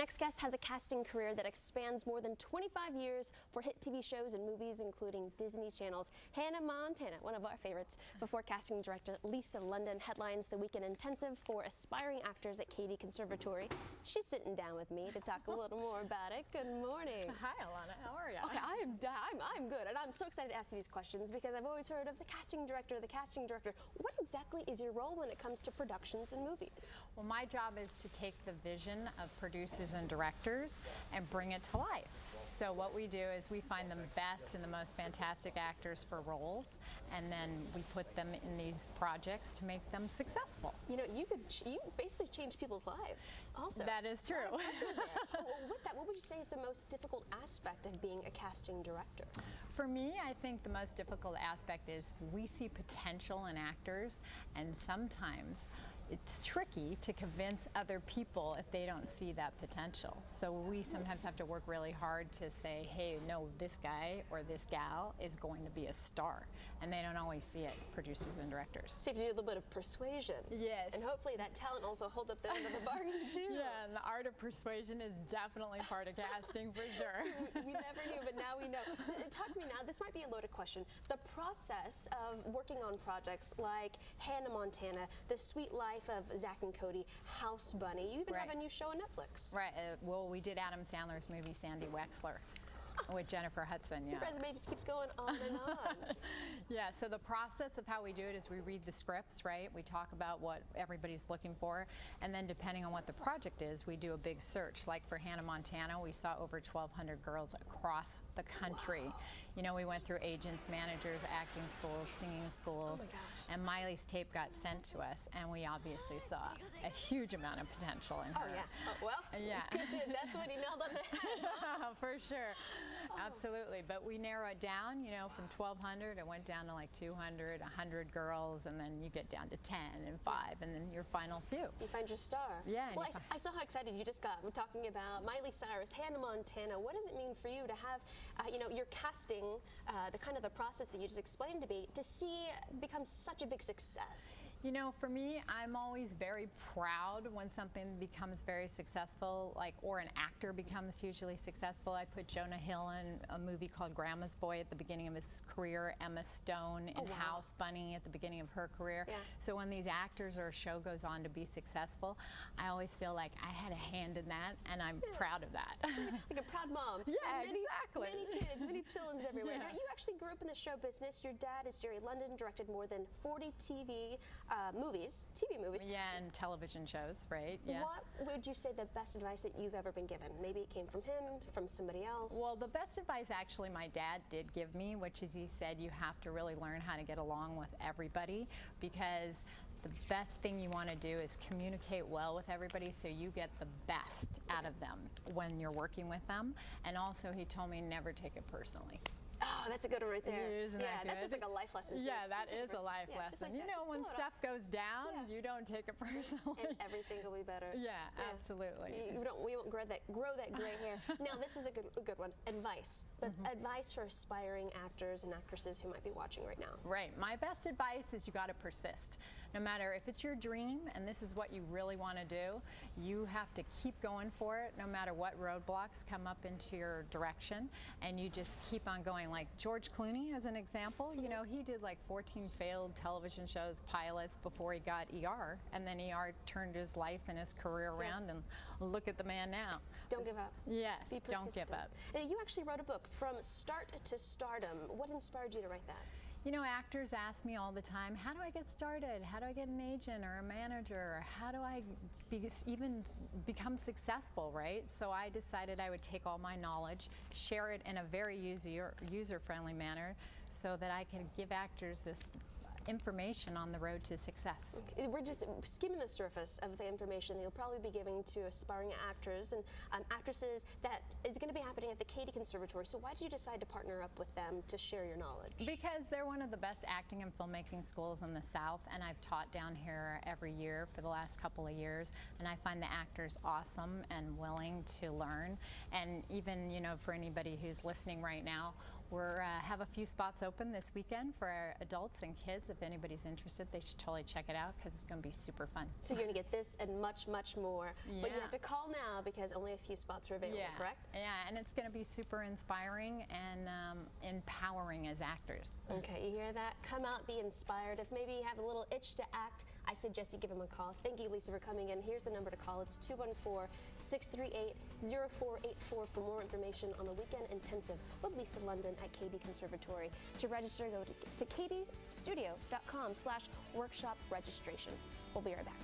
Next guest has a casting career that expands more than 25 years for hit TV shows and movies, including Disney Channel's Hannah Montana, one of our favorites. Before casting director Lisa London headlines the weekend intensive for aspiring actors at KD Conservatory. She's sitting down with me to talk a little more about it. Good morning. Hi, Alana. How are you? Okay, I'm good, and I'm so excited to ask you these questions because I've always heard of the casting director, What exactly is your role when it comes to productions and movies? Well, my job is to take the vision of producers and directors and bring it to life. So what we do is we find the best and the most fantastic actors for roles, and then we put them in these projects to make them successful. You know, you basically change people's lives also. That is true. With that, what would you say is the most difficult aspect of being a casting director? For me, I think the most difficult aspect is we see potential in actors, and sometimes it's tricky to convince other people if they don't see that potential. So we sometimes have to work really hard to say, hey, no, this guy or this gal is going to be a star. And they don't always see it, producers and directors. So you have to do a little bit of persuasion. Yes. And hopefully that talent also holds up the end of the bargain too. Yeah, and the art of persuasion is definitely part of casting for sure. We never knew, but now we know. Talk to me now, this might be a loaded question. The process of working on projects like Hannah Montana, The Sweet Life of Zack and Cody, House Bunny. You even have a new show on Netflix. Right. Well, we did Adam Sandler's movie Sandy Wexler with Jennifer Hudson. Yeah. Your resume just keeps going on and on. Yeah, so the process of how we do it is we read the scripts, right? We talk about what everybody's looking for, and then depending on what the project is, we do a big search. Like for Hannah Montana, we saw over 1,200 girls across the country. Wow. You know, we went through agents, managers, acting schools, singing schools, and Miley's tape got sent to us, and we obviously saw a huge amount of potential in her. Oh, yeah. Oh, well, yeah. That's what he nailed on the head. For sure. Absolutely, but we narrow it down, you know, from 1,200, it went down to like 200, 100 girls, and then you get down to 10 and 5, and then your final few. You find your star. Yeah. Well, I saw how excited you just got. We're talking about Miley Cyrus, Hannah Montana. What does it mean for you to have, you know, your casting, the process that you just explained to me, to see become such a big success? You know, for me, I'm always very proud when something becomes very successful, or an actor becomes hugely successful. I put Jonah Hill in a movie called Grandma's Boy at the beginning of his career, Emma Stone in House Bunny at the beginning of her career. Yeah. So when these actors or a show goes on to be successful, I always feel like I had a hand in that, and I'm proud of that. Like a proud mom. Yeah, exactly. Many kids, many children everywhere. Yeah. Now, you actually grew up in the show business. Your dad is Jerry London, directed more than 40 TV movies. Yeah, and television shows, right? Yeah. What would you say the best advice that you've ever been given? Maybe it came from him, from somebody else? Well, the best advice actually my dad did give me, which is he said you have to really learn how to get along with everybody, because the best thing you want to do is communicate well with everybody so you get the best out of them when you're working with them. And also he told me never take it personally. Oh, that's a good one right there. Isn't that good? That's just like a life lesson too. Yeah, that is a life lesson. Like, you know, when stuff goes down, you don't take it personally. And everything will be better. Yeah, absolutely. We won't grow that gray hair. Now, this is a good one. Advice. But advice for aspiring actors and actresses who might be watching right now. Right. My best advice is you got to persist. No matter if it's your dream and this is what you really want to do, you have to keep going for it no matter what roadblocks come up into your direction, and you just keep on going. Like George Clooney, as an example, you know, he did like 14 failed television shows, pilots, before he got ER, and then ER turned his life and his career around, and look at the man now. Don't give up. Yes, be persistent. Don't give up. And you actually wrote a book, From Start to Stardom. What inspired you to write that? You know, actors ask me all the time, how do I get started? How do I get an agent or a manager? Or how do I even become successful, right? So I decided I would take all my knowledge, share it in a very user-friendly manner so that I can give actors this information on the road to success. We're just skimming the surface of the information that you'll probably be giving to aspiring actors and actresses that is going to be happening at the KD Conservatory. So why did you decide to partner up with them to share your knowledge? Because they're one of the best acting and filmmaking schools in the South, and I've taught down here every year for the last couple of years, and I find the actors awesome and willing to learn. And even, you know, for anybody who's listening right now, We're have a few spots open this weekend for our adults and kids. If anybody's interested, they should totally check it out because it's going to be super fun. So you're going to get this and much, much more. Yeah. But you have to call now because only a few spots are available, correct? Yeah, and it's going to be super inspiring and empowering as actors. Okay, you hear that? Come out, be inspired. If maybe you have a little itch to act, I suggest you give them a call. Thank you, Lisa, for coming in. Here's the number to call. It's 214-638-0484 for more information on the Weekend Intensive with Lisa London at KD Conservatory. To register, go to kdstudio.com/workshop registration. We'll be right back.